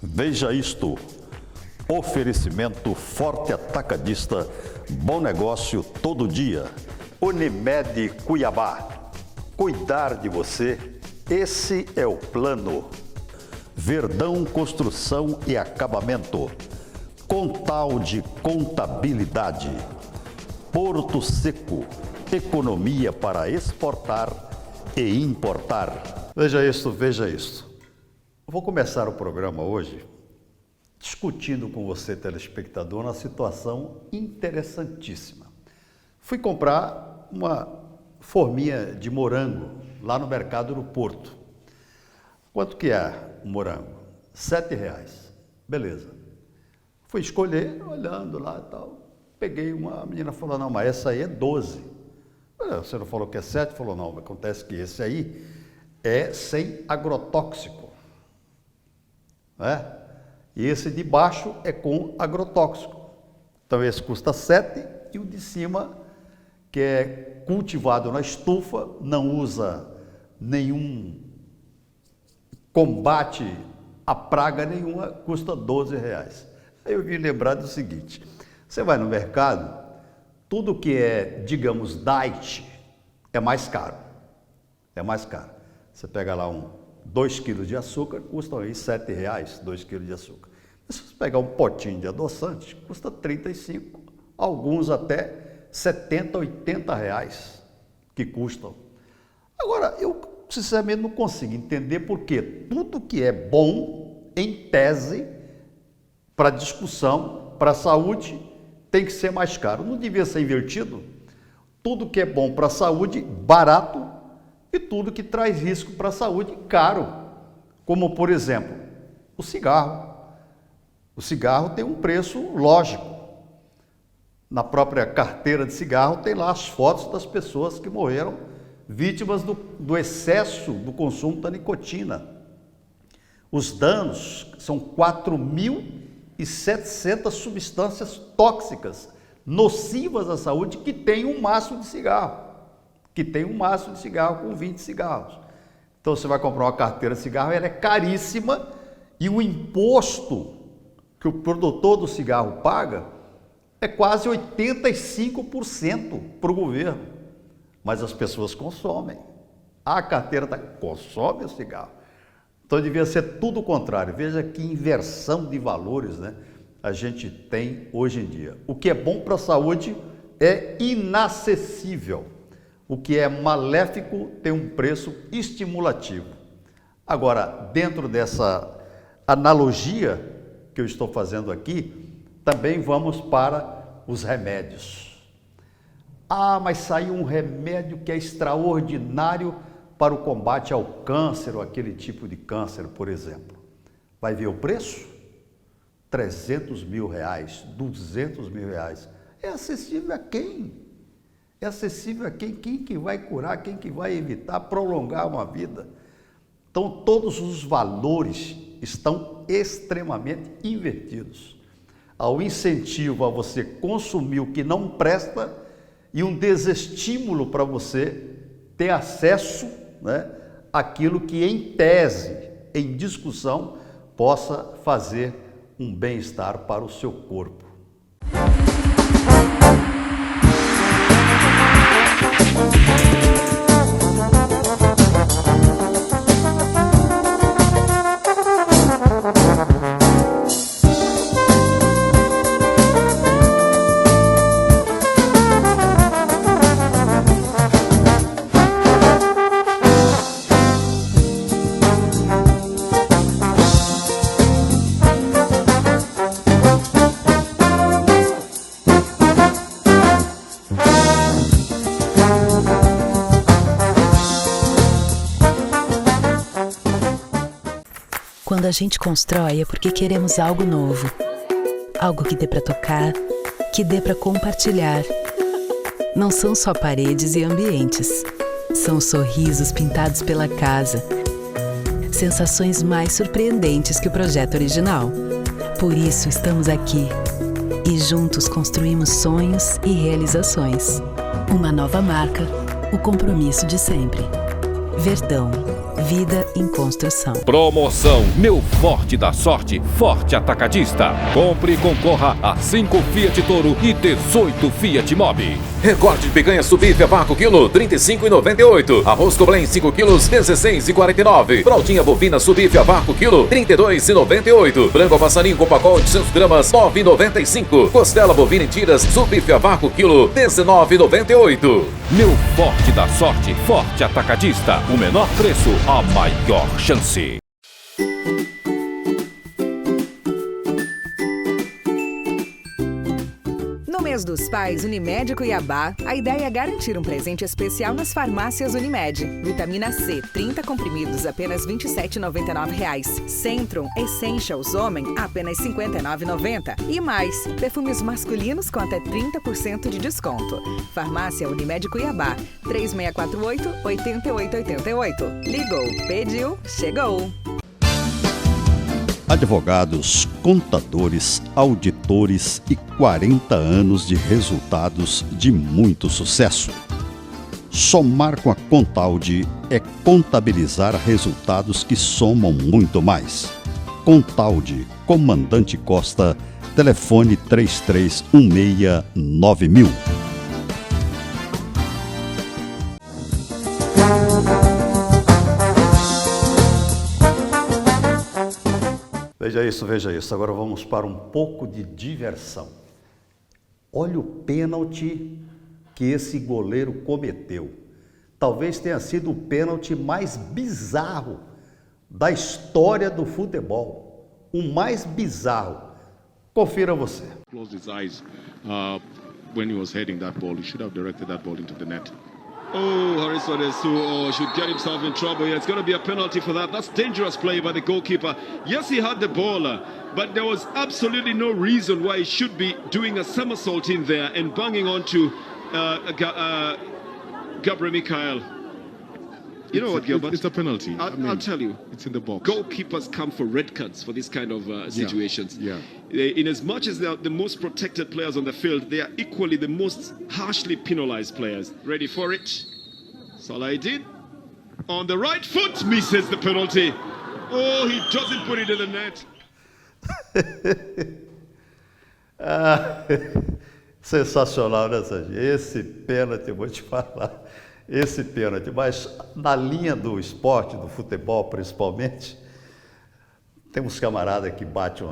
Veja isto. Oferecimento Forte Atacadista. Bom negócio todo dia. Unimed Cuiabá. Cuidar de você, esse é o plano. Verdão Construção e Acabamento. Contal de Contabilidade. Porto Seco. Economia para exportar e importar. Veja isto, veja isto. Vou começar o programa hoje discutindo com você, telespectador, uma situação interessantíssima. Fui comprar uma forminha de morango lá no mercado do Porto. Quanto que é o morango? R$7. Beleza. Fui escolher, olhando lá e tal. Peguei uma, a menina falou, não, mas essa aí é 12. Você não falou que é 7? Falou, não, acontece que esse aí é sem agrotóxico. Né? E esse de baixo é com agrotóxico. Então esse custa 7 e o de cima, que é cultivado na estufa, não usa nenhum combate a praga nenhuma, custa R$12. Aí eu vim lembrar do seguinte, você vai no mercado, tudo que é, digamos, diet, é mais caro. É mais caro. Você pega lá 2 quilos de açúcar, custa aí R$7, 2 quilos de açúcar. Mas se você pegar um potinho de adoçante, custa 35, alguns até 70, 80 reais que custam. Agora, eu sinceramente não consigo entender porque tudo que é bom, em tese, para discussão, para a saúde, tem que ser mais caro. Não devia ser invertido? Tudo que é bom para a saúde, barato, e tudo que traz risco para a saúde, caro. Como, por exemplo, o cigarro. O cigarro tem um preço lógico. Na própria carteira de cigarro tem lá as fotos das pessoas que morreram vítimas do excesso do consumo da nicotina. Os danos são 4.700 substâncias tóxicas, nocivas à saúde, que tem um maço de cigarro. Com 20 cigarros. Então você vai comprar uma carteira de cigarro, ela é caríssima e o imposto que o produtor do cigarro paga é quase 85% para o governo. Mas as pessoas consomem. A carteira consome o cigarro. Então devia ser tudo o contrário. Veja que inversão de valores, né, a gente tem hoje em dia. O que é bom para a saúde é inacessível. O que é maléfico tem um preço estimulativo. Agora, dentro dessa analogia que eu estou fazendo aqui, também vamos para os remédios. Ah, mas saiu um remédio que é extraordinário para o combate ao câncer ou aquele tipo de câncer, por exemplo. Vai ver o preço? R$300 mil, R$200 mil. É acessível a quem? É acessível a quem? Quem que vai curar? Quem que vai evitar, prolongar uma vida? Então, todos os valores estão extremamente invertidos. Há um incentivo a você consumir o que não presta e um desestímulo para você ter acesso, né, àquilo que, em tese, em discussão, possa fazer um bem-estar para o seu corpo. Quando a gente constrói é porque queremos algo novo. Algo que dê para tocar, que dê para compartilhar. Não são só paredes e ambientes. São sorrisos pintados pela casa. Sensações mais surpreendentes que o projeto original. Por isso estamos aqui. E juntos construímos sonhos e realizações. Uma nova marca, o compromisso de sempre. Verdão. Vida em construção. Promoção Meu Forte da Sorte, Forte Atacadista. Compre e concorra a 5 Fiat Toro e 18 Fiat Mobi. Recorde de picanha subbife a vácuo quilo, R$ 35,98. Arroz Coblen 5 quilos, R$ 16,49. Fraldinha bovina subbife a vácuo quilo, R$ 32,98. Frango passarinho com pacote 800 gramas, R$ 9,95. Costela bovina em tiras, subbife a vácuo quilo, R$ 19,98. Meu Forte da Sorte, Forte Atacadista. O menor preço, a maior chance. No mês dos pais, Unimed Cuiabá, a ideia é garantir um presente especial nas farmácias Unimed. Vitamina C, 30 comprimidos, apenas R$ 27,99. Centrum Essentials Homem, apenas R$ 59,90. E mais, perfumes masculinos com até 30% de desconto. Farmácia Unimed Cuiabá, 3648-8888. Ligou, pediu, chegou. Advogados, contadores, auditores e 40 anos de resultados de muito sucesso. Somar com a Contalde é contabilizar resultados que somam muito mais. Contalde, Comandante Costa, telefone 33169000. Veja isso. Agora vamos para um pouco de diversão. Olha o pênalti que esse goleiro cometeu. Talvez tenha sido o pênalti mais bizarro da história do futebol. O mais bizarro. Confira você. Closed his eyes when he was heading that ball. He should have directed that ball into the net. Oh, Haris Wadesu should get himself in trouble here. It's going to be a penalty for that. That's dangerous play by the goalkeeper. Yes, he had the ball, but there was absolutely no reason why he should be doing a somersault in there and banging onto Gabriel Mikhail. You know what, Gilbert? It's a penalty. I'll tell you. It's in the box. Goalkeepers come for red cards for this kind of situations. Yeah. In as much as they are the most protected players on the field, they are equally the most harshly penalized players. Ready for it? Salah did. On the right foot, misses the penalty. Oh, he doesn't put it in the net. Sensacional, né, Sérgio? Esse pênalti, eu vou te falar. Esse pênalti, mas na linha do esporte, do futebol principalmente, tem uns camaradas que batem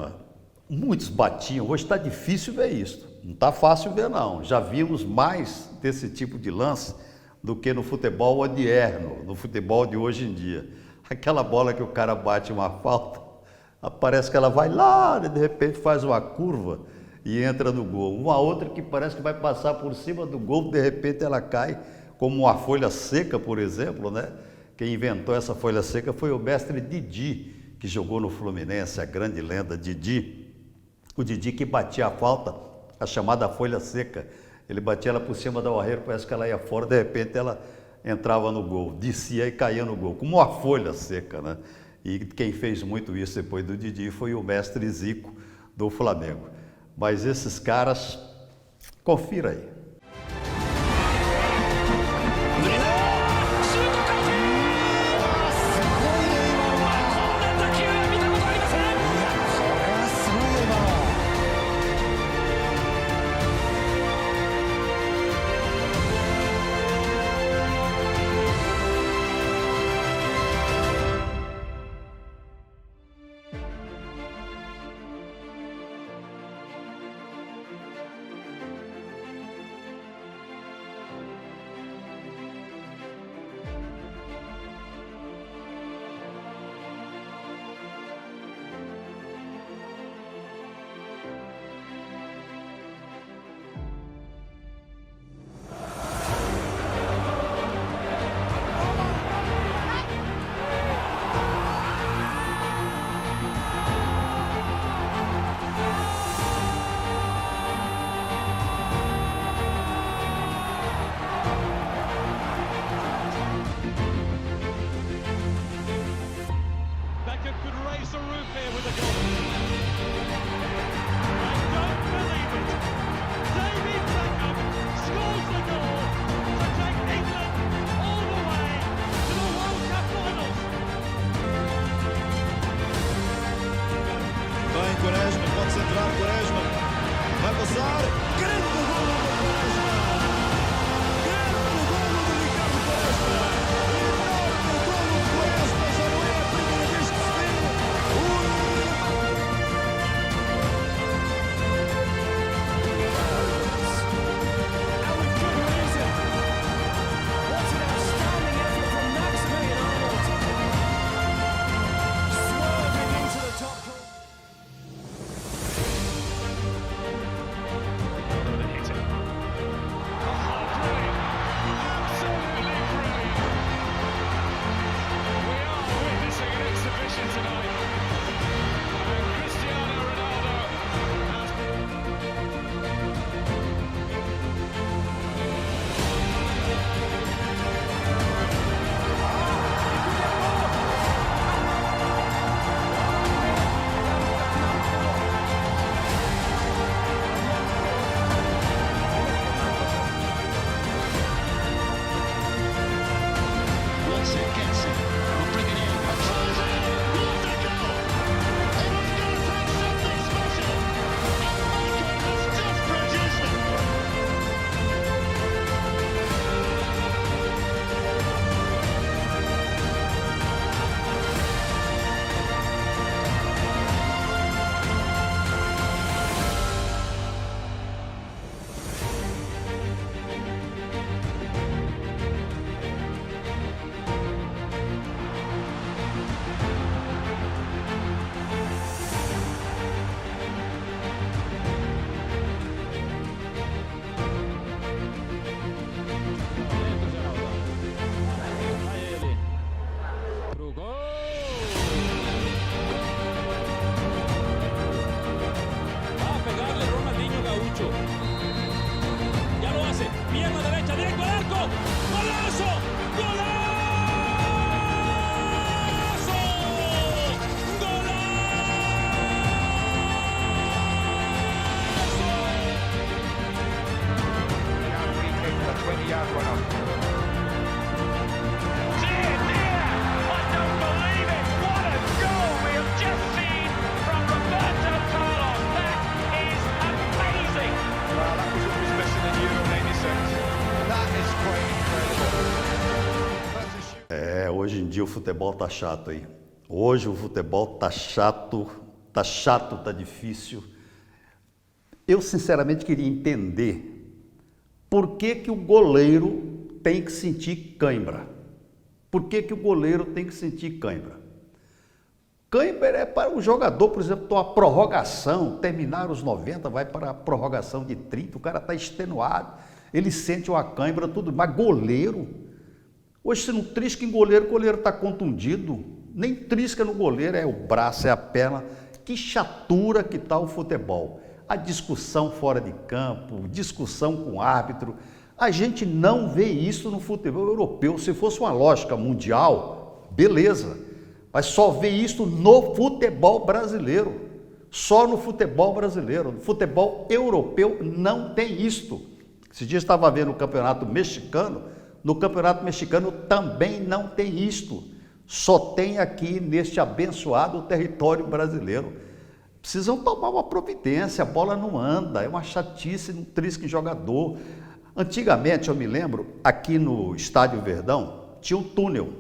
muitos batiam. Hoje está difícil ver isso, não está fácil ver não. Já vimos mais desse tipo de lance do que no futebol odierno, no futebol de hoje em dia. Aquela bola que o cara bate uma falta, parece que ela vai lá, de repente faz uma curva e entra no gol. Uma outra que parece que vai passar por cima do gol, de repente ela cai, como uma folha seca, por exemplo, né? Quem inventou essa folha seca foi o mestre Didi, que jogou no Fluminense, a grande lenda Didi. O Didi que batia a falta, a chamada folha seca. Ele batia ela por cima da barreira, parece que ela ia fora, de repente ela entrava no gol, descia e caía no gol, como uma folha seca, né? E quem fez muito isso depois do Didi foi o mestre Zico do Flamengo. Mas esses caras, confira aí. Qatar. Grande golo do Quaresma. Grande golo do Ricardo Quaresma. Enorme golo do Quaresma. Já não é a primeira vez que se vê Hoje em dia o futebol tá chato aí. Hoje o futebol tá chato, tá difícil. Eu sinceramente queria entender por que que o goleiro tem que sentir cãibra. Por que que o goleiro tem que sentir cãibra? Cãibra é para o jogador, por exemplo, uma prorrogação, terminar os 90, vai para a prorrogação de 30, o cara está extenuado, ele sente uma cãibra, tudo, mas goleiro... Hoje, se não trisca em goleiro, o goleiro está contundido. Nem trisca no goleiro, é o braço, é a perna. Que chatura que está o futebol. A discussão fora de campo, discussão com o árbitro. A gente não vê isso no futebol europeu. Se fosse uma lógica mundial, beleza. Mas só vê isso no futebol brasileiro. Só no futebol brasileiro. No futebol europeu não tem isto. Esses dias estava vendo o campeonato mexicano. No campeonato mexicano também não tem isto. Só tem aqui neste abençoado território brasileiro. Precisam tomar uma providência, a bola não anda, é uma chatice, não trisca em jogador. Antigamente, eu me lembro, aqui no Estádio Verdão, tinha um túnel.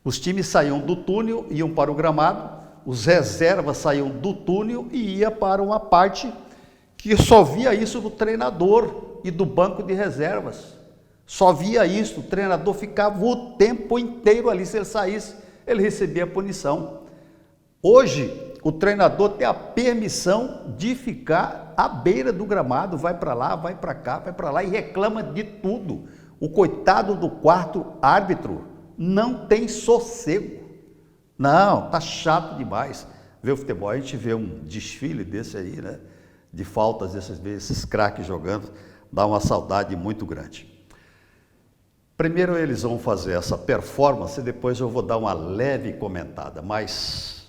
Os times saíam do túnel, iam para o gramado, os reservas saíam do túnel e iam para uma parte que só via isso do treinador e do banco de reservas. Só via isso, o treinador ficava o tempo inteiro ali, se ele saísse, ele recebia punição. Hoje, o treinador tem a permissão de ficar à beira do gramado, vai para lá, vai para cá, vai para lá e reclama de tudo. O coitado do quarto árbitro não tem sossego. Não, tá chato demais ver o futebol. A gente vê um desfile desse aí, né? De faltas, esses craques jogando, dá uma saudade muito grande. Primeiro eles vão fazer essa performance e depois eu vou dar uma leve comentada, mas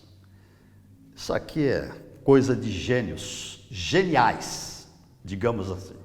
isso aqui é coisa de gênios, geniais, digamos assim.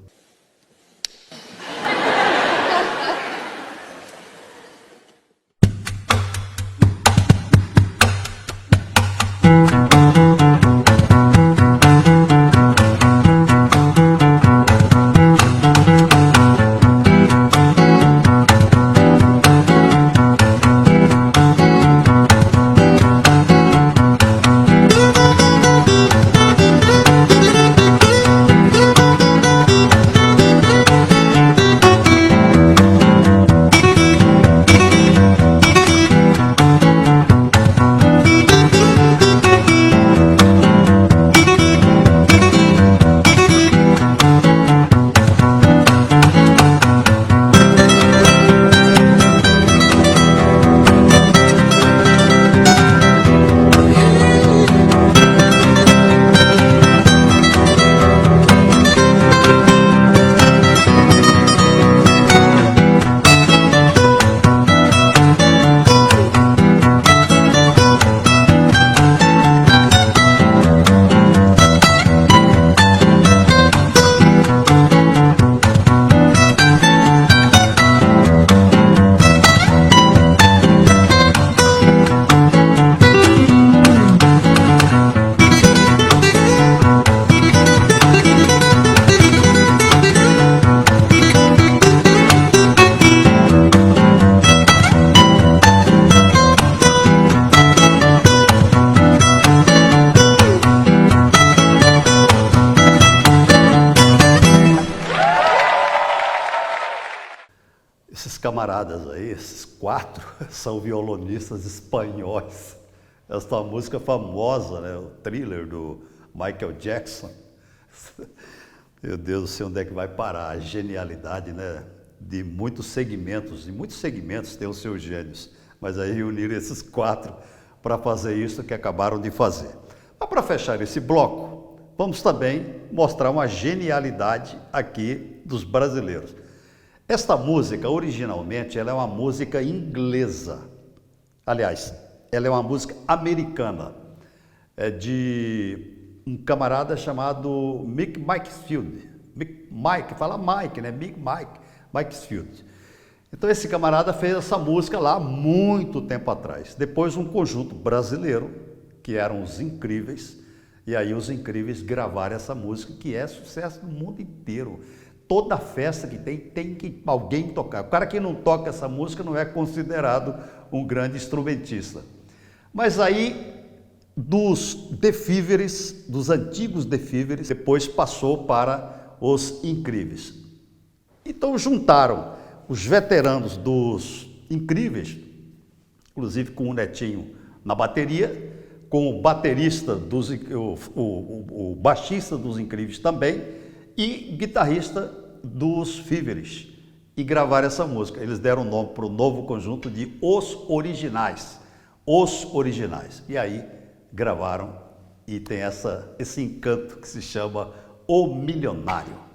camaradas aí, esses 4, são violonistas espanhóis. Essa é uma música famosa, né? O Thriller do Michael Jackson. Meu Deus do céu, onde é que vai parar a genialidade, né? De muitos segmentos, e muitos segmentos têm os seus gênios, mas aí reuniram esses 4 para fazer isso que acabaram de fazer. Mas para fechar esse bloco, vamos também mostrar uma genialidade aqui dos brasileiros. Esta música, originalmente, ela é uma música inglesa. Aliás, ela é uma música americana, de um camarada chamado Mick Makefield. Mike, fala Mike, né? Mick Makefield. Então esse camarada fez essa música lá há muito tempo atrás. Depois um conjunto brasileiro, que eram os Incríveis, e aí os Incríveis gravaram essa música, que é sucesso no mundo inteiro. Toda festa que tem que alguém tocar. O cara que não toca essa música não é considerado um grande instrumentista. Mas aí, dos The Fevers, dos antigos The Fevers, depois passou para os Incríveis. Então juntaram os veteranos dos Incríveis, inclusive com o Netinho na bateria, com o baterista, o baixista dos Incríveis também, e guitarrista dos Fevers, e gravaram essa música. Eles deram o nome para o novo conjunto de Os Originais. Os Originais. E aí gravaram e tem esse encanto que se chama O Milionário.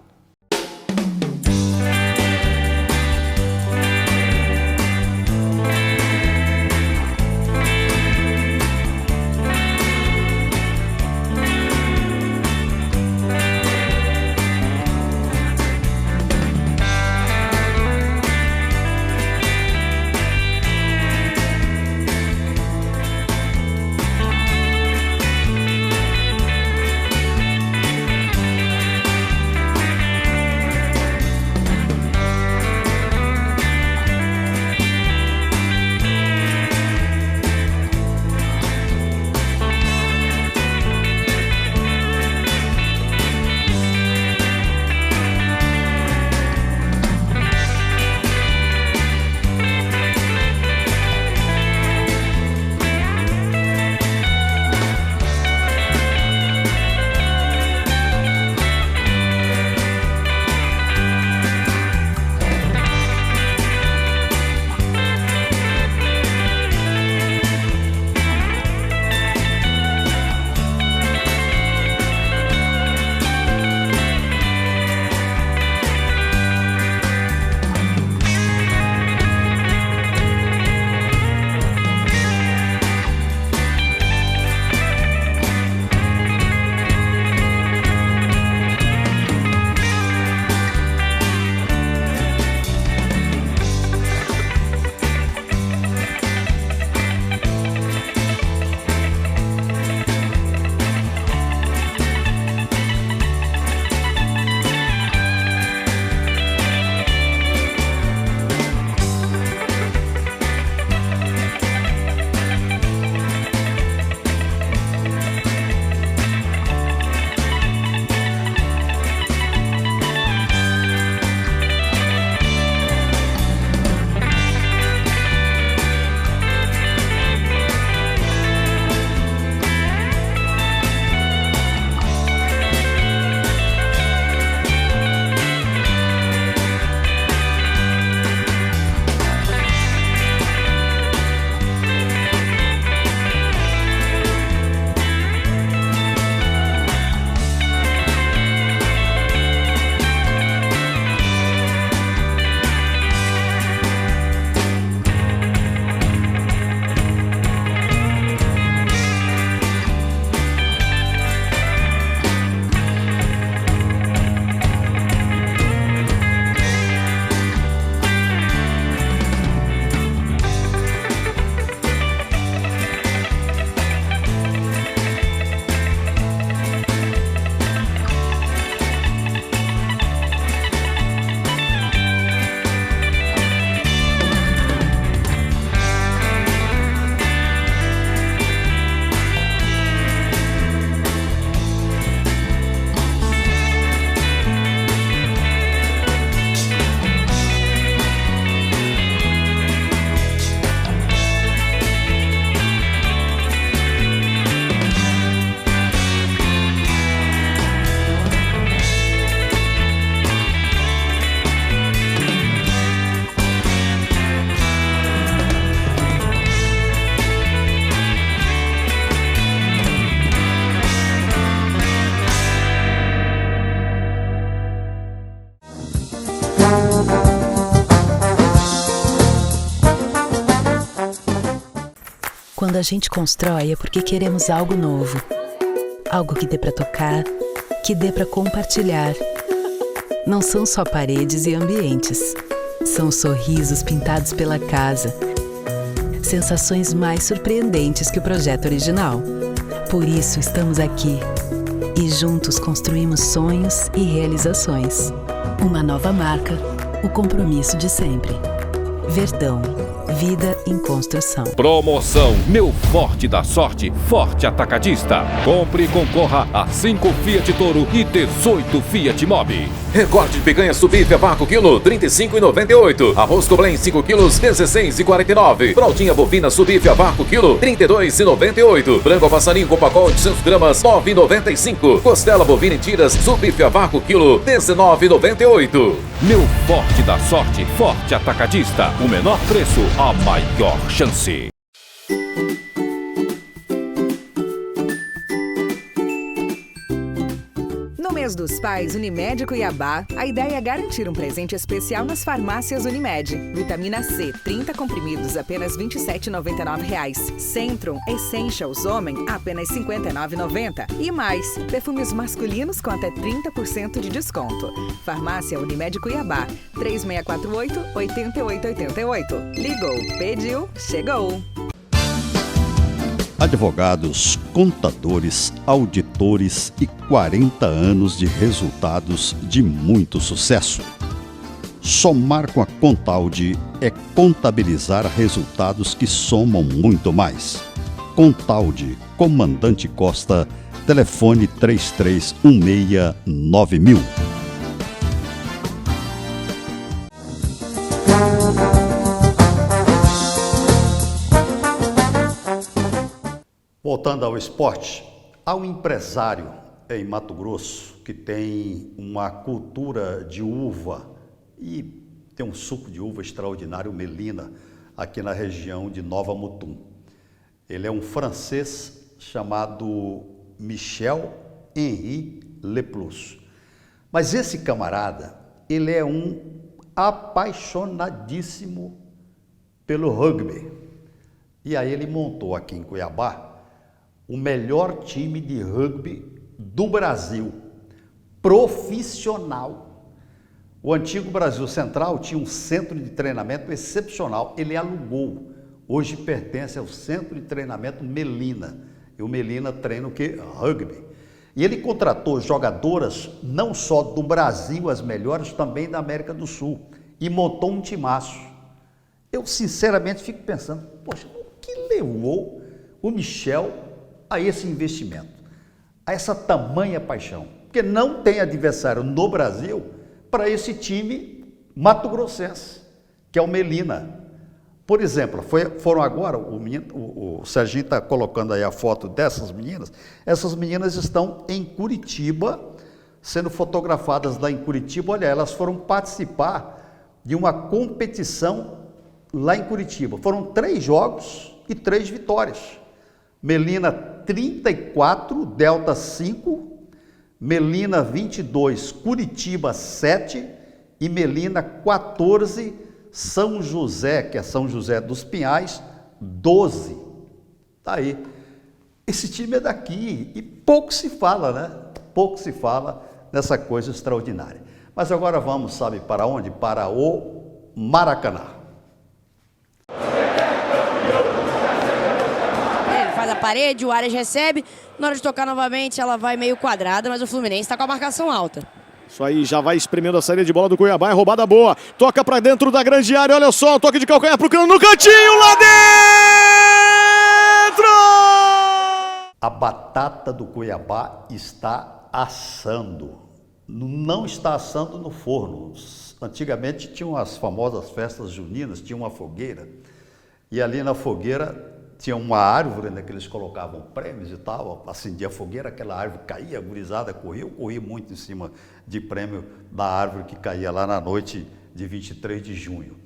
Quando a gente constrói é porque queremos algo novo. Algo que dê pra tocar, que dê pra compartilhar. Não são só paredes e ambientes. São sorrisos pintados pela casa. Sensações mais surpreendentes que o projeto original. Por isso estamos aqui. E juntos construímos sonhos e realizações. Uma nova marca, o compromisso de sempre. Verdão. Vida em construção. Promoção Meu Forte da Sorte, Forte Atacadista. Compre e concorra a 5 Fiat Toro e 18 Fiat Mobi. Recorde de picanha subife a vácuo quilo, R$ 35,98. Arroz Coblen 5 quilos, R$ 16,49. Fraldinha bovina subife a vácuo quilo, R$ 32,98. Frango passarinho com pacote 800 gramas, R$ 9,95. Costela bovina em tiras subife a vácuo quilo, R$ 19,98. Meu Forte da Sorte, Forte Atacadista. O menor preço, a maior chance. No mês dos pais Unimed Cuiabá, a ideia é garantir um presente especial nas farmácias Unimed. Vitamina C, 30 comprimidos, apenas R$ 27,99. Centrum Essentials Homem, apenas R$ 59,90. E mais, perfumes masculinos com até 30% de desconto. Farmácia Unimed Cuiabá, 3648-8888. Ligou, pediu, chegou. Advogados, contadores, auditores e 40 anos de resultados de muito sucesso. Somar com a Contaldi é contabilizar resultados que somam muito mais. Contaldi, Comandante Costa, telefone 3316-9000. Voltando ao esporte, há um empresário em Mato Grosso que tem uma cultura de uva e tem um suco de uva extraordinário, Melina, aqui na região de Nova Mutum. Ele é um francês chamado Michel-Henri Leplus. Mas esse camarada, ele é um apaixonadíssimo pelo rugby. E aí ele montou aqui em Cuiabá o melhor time de rugby do Brasil, profissional. O antigo Brasil Central tinha um centro de treinamento excepcional, ele alugou, hoje pertence ao centro de treinamento Melina, e o Melina treina o que? Rugby. E ele contratou jogadoras não só do Brasil, as melhores, também da América do Sul, e montou um timaço. Eu sinceramente fico pensando, poxa, o que levou o Michel a esse investimento, a essa tamanha paixão? Porque não tem adversário no Brasil para esse time mato-grossense, que é o Melina. Por exemplo, foram agora, o Serginho está colocando aí a foto dessas meninas, essas meninas estão em Curitiba, sendo fotografadas lá em Curitiba. Olha, elas foram participar de uma competição lá em Curitiba. Foram 3 jogos e 3 vitórias. Melina 34, Delta 5, Melina 22, Curitiba 7 e Melina 14, São José, que é São José dos Pinhais, 12. Tá aí. Esse time é daqui e pouco se fala, né? Pouco se fala nessa coisa extraordinária. Mas agora vamos, sabe para onde? Para o Maracanã. A parede, o Arias recebe, na hora de tocar novamente ela vai meio quadrada, mas o Fluminense está com a marcação alta. Isso aí, já vai espremendo a saída de bola do Cuiabá, é roubada boa, toca pra dentro da grande área, olha só, o toque de calcanhar pro Cano no cantinho, lá dentro! A batata do Cuiabá está assando, não está assando no forno. Antigamente tinham as famosas festas juninas, tinha uma fogueira, e ali na fogueira tinha uma árvore, né, que eles colocavam prêmios e tal, acendia a fogueira, aquela árvore caía, a gurizada corria, eu corri muito em cima de prêmio da árvore que caía lá na noite de 23 de junho.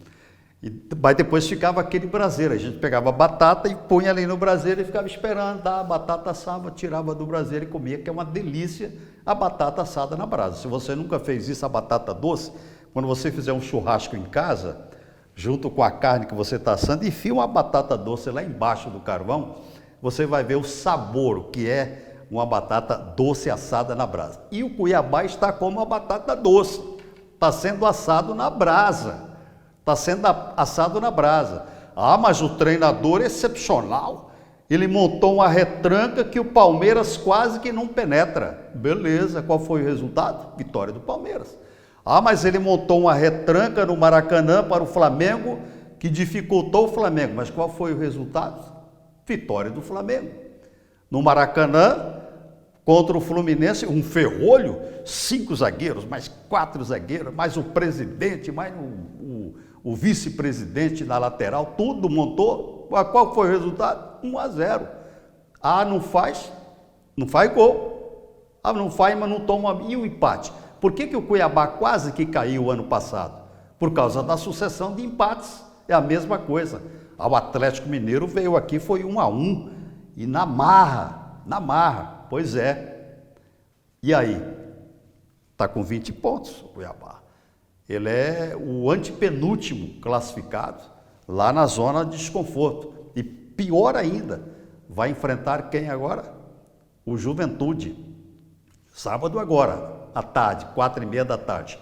Mas depois ficava aquele braseiro, a gente pegava a batata e punha ali no braseiro e ficava esperando, a batata assava, tirava do braseiro e comia, que é uma delícia a batata assada na brasa. Se você nunca fez isso, a batata doce, quando você fizer um churrasco em casa, junto com a carne que você está assando, e enfia uma batata doce lá embaixo do carvão, você vai ver o sabor que é uma batata doce assada na brasa. E o cuiabá está como uma batata doce, está sendo assado na brasa, está sendo assado na brasa. Ah, mas o treinador é excepcional, ele montou uma retranca que o Palmeiras quase que não penetra. Beleza, qual foi o resultado? Vitória do Palmeiras. Ah, mas ele montou uma retranca no Maracanã para o Flamengo que dificultou o Flamengo. Mas qual foi o resultado? Vitória do Flamengo. No Maracanã, contra o Fluminense, um ferrolho, 5 zagueiros, mais 4 zagueiros, mais o presidente, mais o vice-presidente na lateral, tudo montou. Qual foi o resultado? 1-0. Ah, não faz gol. Ah, não faz, mas não toma. E o empate? Por que o Cuiabá quase que caiu ano passado? Por causa da sucessão de empates. É a mesma coisa. O Atlético Mineiro veio aqui, foi 1-1. E na marra. Pois é. E aí? Está com 20 pontos o Cuiabá. Ele é o antepenúltimo classificado lá na zona de desconforto. E pior ainda, vai enfrentar quem agora? O Juventude. Sábado agora, à tarde, 4h30 da tarde.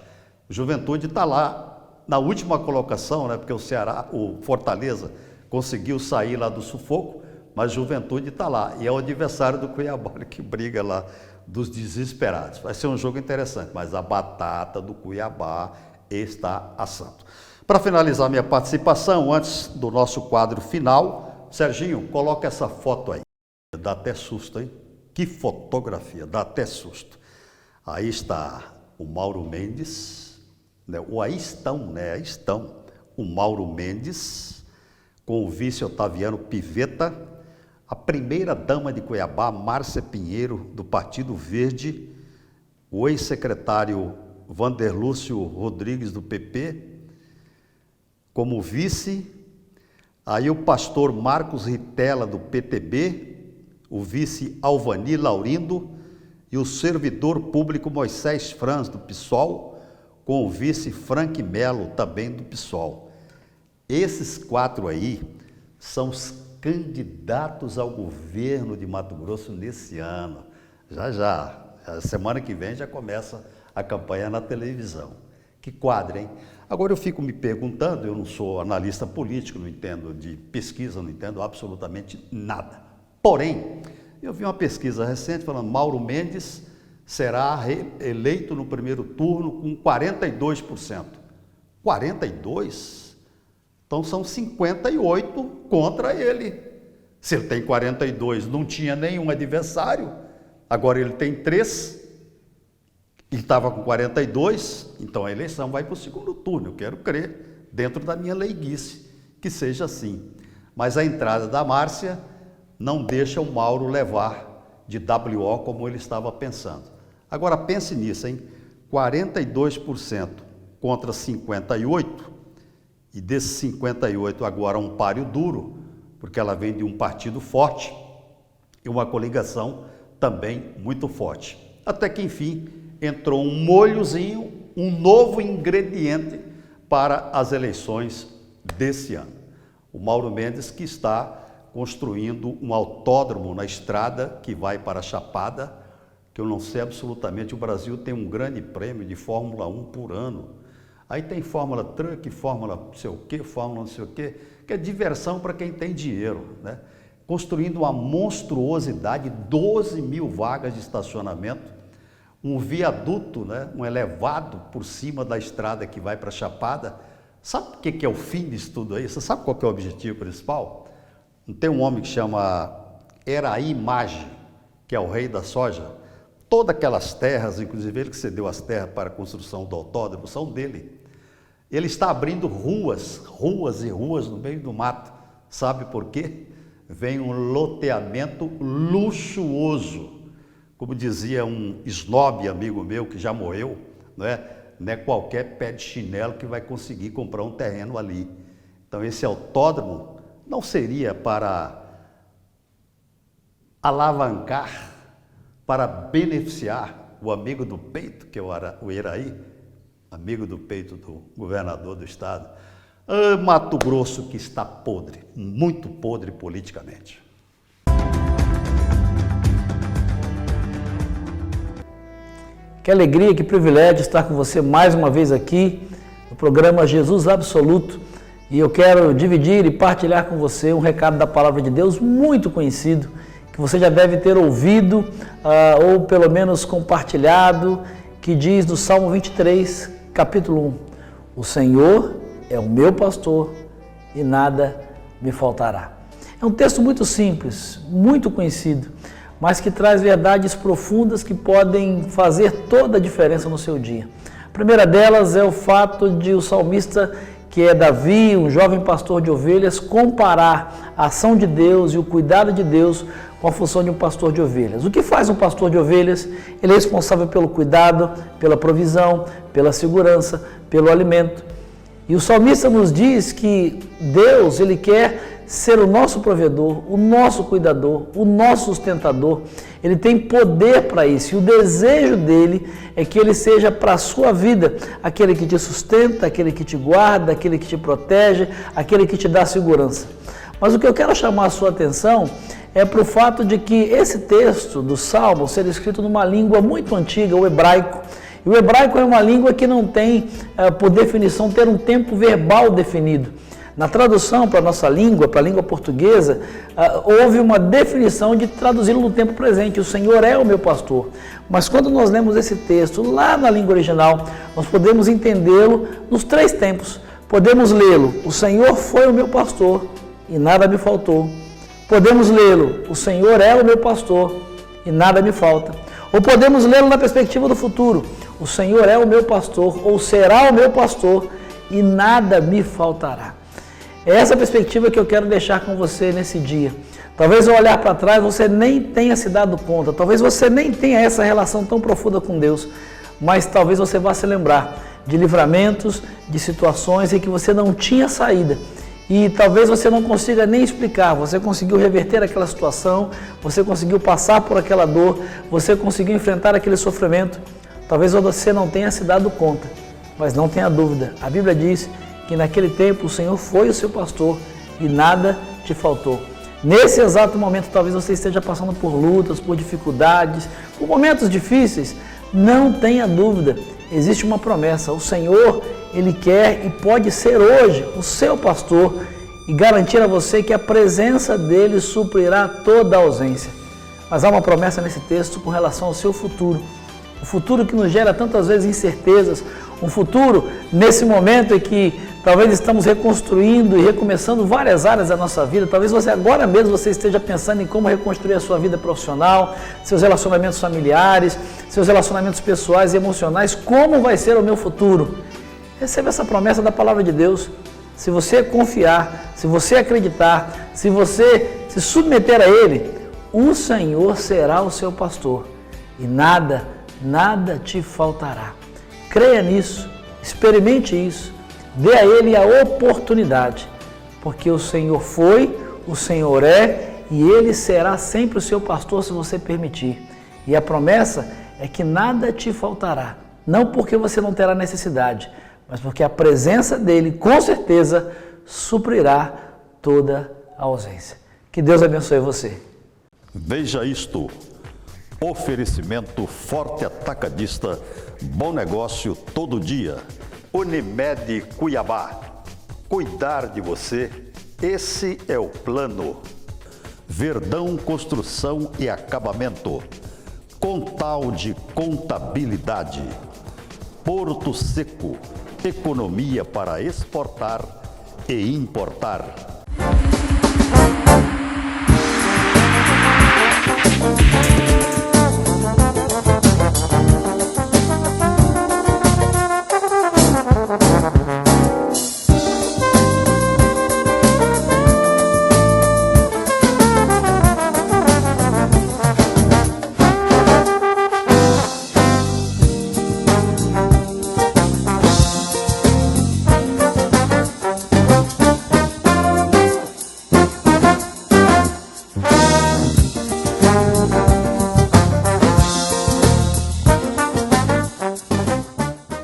O Juventude está lá na última colocação, né? Porque o Fortaleza conseguiu sair lá do sufoco, mas o Juventude está lá. E é o adversário do Cuiabá que briga lá dos desesperados. Vai ser um jogo interessante, mas a batata do Cuiabá está assando. Para finalizar minha participação, antes do nosso quadro final, Serginho, coloca essa foto aí. Dá até susto, hein? Que fotografia, dá até susto. Aí está o Mauro Mendes, né? Aí estão o Mauro Mendes, com o vice Otaviano Pivetta, a primeira-dama de Cuiabá, Márcia Pinheiro, do Partido Verde, o ex-secretário Vanderlúcio Rodrigues, do PP, como vice, aí o pastor Marcos Ritella, do PTB, o vice Alvani Laurindo e o servidor público Moisés Franz, do PSOL, com o vice Frank Melo, também do PSOL. Esses 4 aí são os candidatos ao governo de Mato Grosso nesse ano. Já, a semana que vem já começa a campanha na televisão. Que quadro, hein? Agora eu fico me perguntando, eu não sou analista político, não entendo de pesquisa, não entendo absolutamente nada. Porém, eu vi uma pesquisa recente falando que Mauro Mendes será eleito no primeiro turno com 42%. 42%? Então são 58 contra ele. Se ele tem 42, não tinha nenhum adversário, agora ele tem 3, ele estava com 42, então a eleição vai para o segundo turno. Eu quero crer, dentro da minha leiguice, que seja assim. Mas a entrada da Márcia não deixa o Mauro levar de WO como ele estava pensando. Agora pense nisso, hein? 42% contra 58%, e desses 58 agora um páreo duro, porque ela vem de um partido forte e uma coligação também muito forte. Até que, enfim, entrou um molhozinho, um novo ingrediente para as eleições desse ano. O Mauro Mendes, que está construindo um autódromo na estrada que vai para a Chapada, que eu não sei absolutamente, o Brasil tem um grande prêmio de Fórmula 1 por ano. Aí tem Fórmula Truck, Fórmula não sei o quê, Fórmula não sei o quê, que é diversão para quem tem dinheiro, né? Construindo uma monstruosidade, 12 mil vagas de estacionamento, um viaduto, né? Um elevado por cima da estrada que vai para a Chapada. Sabe o que é o fim disso tudo aí? Você sabe qual que é o objetivo principal? Não tem um homem que chama Eraí Maggi, que é o rei da soja? Todas aquelas terras, inclusive ele que cedeu as terras para a construção do autódromo, são dele. Ele está abrindo ruas e ruas no meio do mato. Sabe por quê? Vem um loteamento luxuoso. Como dizia um snob amigo meu que já morreu, não é qualquer pé de chinelo que vai conseguir comprar um terreno ali. Então esse autódromo não seria para alavancar, para beneficiar o amigo do peito, que é o Eraí, amigo do peito do governador do estado, Ah, Mato Grosso que está podre, muito podre politicamente. Que alegria, que privilégio estar com você mais uma vez aqui no programa Jesus Absoluto. E eu quero dividir e partilhar com você um recado da Palavra de Deus muito conhecido, que você já deve ter ouvido ou pelo menos compartilhado, que diz no Salmo 23, capítulo 1, o Senhor é o meu pastor e nada me faltará. É um texto muito simples, muito conhecido, mas que traz verdades profundas que podem fazer toda a diferença no seu dia. A primeira delas é o fato de o salmista, que é Davi, um jovem pastor de ovelhas, comparar a ação de Deus e o cuidado de Deus com a função de um pastor de ovelhas. O que faz um pastor de ovelhas? Ele é responsável pelo cuidado, pela provisão, pela segurança, pelo alimento. E o salmista nos diz que Deus, Ele quer ser o nosso provedor, o nosso cuidador, o nosso sustentador. Ele tem poder para isso e o desejo dele é que ele seja para a sua vida aquele que te sustenta, aquele que te guarda, aquele que te protege, aquele que te dá segurança. Mas o que eu quero chamar a sua atenção é para o fato de que esse texto do Salmo ser escrito numa língua muito antiga, o hebraico. E o hebraico é uma língua que não tem, por definição, ter um tempo verbal definido. Na tradução para a nossa língua, para a língua portuguesa, houve uma definição de traduzi-lo no tempo presente. O Senhor é o meu pastor. Mas quando nós lemos esse texto lá na língua original, nós podemos entendê-lo nos 3 tempos. Podemos lê-lo, o Senhor foi o meu pastor e nada me faltou. Podemos lê-lo, o Senhor é o meu pastor e nada me falta. Ou podemos lê-lo na perspectiva do futuro, o Senhor é o meu pastor ou será o meu pastor e nada me faltará. É essa perspectiva que eu quero deixar com você nesse dia. Talvez ao olhar para trás você nem tenha se dado conta, talvez você nem tenha essa relação tão profunda com Deus, mas talvez você vá se lembrar de livramentos, de situações em que você não tinha saída. E talvez você não consiga nem explicar, você conseguiu reverter aquela situação, você conseguiu passar por aquela dor, você conseguiu enfrentar aquele sofrimento. Talvez você não tenha se dado conta, mas não tenha dúvida. A Bíblia diz que naquele tempo o Senhor foi o seu pastor e nada te faltou. Nesse exato momento, talvez você esteja passando por lutas, por dificuldades, por momentos difíceis. Não tenha dúvida, existe uma promessa. O Senhor, Ele quer e pode ser hoje o seu pastor e garantir a você que a presença dEle suprirá toda a ausência. Mas há uma promessa nesse texto com relação ao seu futuro. O futuro que nos gera tantas vezes incertezas, um futuro nesse momento em que talvez estamos reconstruindo e recomeçando várias áreas da nossa vida. Talvez você agora mesmo você esteja pensando em como reconstruir a sua vida profissional, seus relacionamentos familiares, seus relacionamentos pessoais e emocionais. Como vai ser o meu futuro? Receba essa promessa da palavra de Deus. Se você confiar, se você acreditar, se você se submeter a Ele, o Senhor será o seu pastor e nada te faltará. Creia nisso, experimente isso, dê a Ele a oportunidade, porque o Senhor foi, o Senhor é e Ele será sempre o seu pastor se você permitir. E a promessa é que nada te faltará, não porque você não terá necessidade, mas porque a presença dEle, com certeza, suprirá toda a ausência. Que Deus abençoe você. Veja isto. Oferecimento Forte Atacadista, bom negócio todo dia. Unimed Cuiabá, cuidar de você, esse é o plano. Verdão Construção e Acabamento, Contalde Contabilidade, Porto Seco, economia para exportar e importar.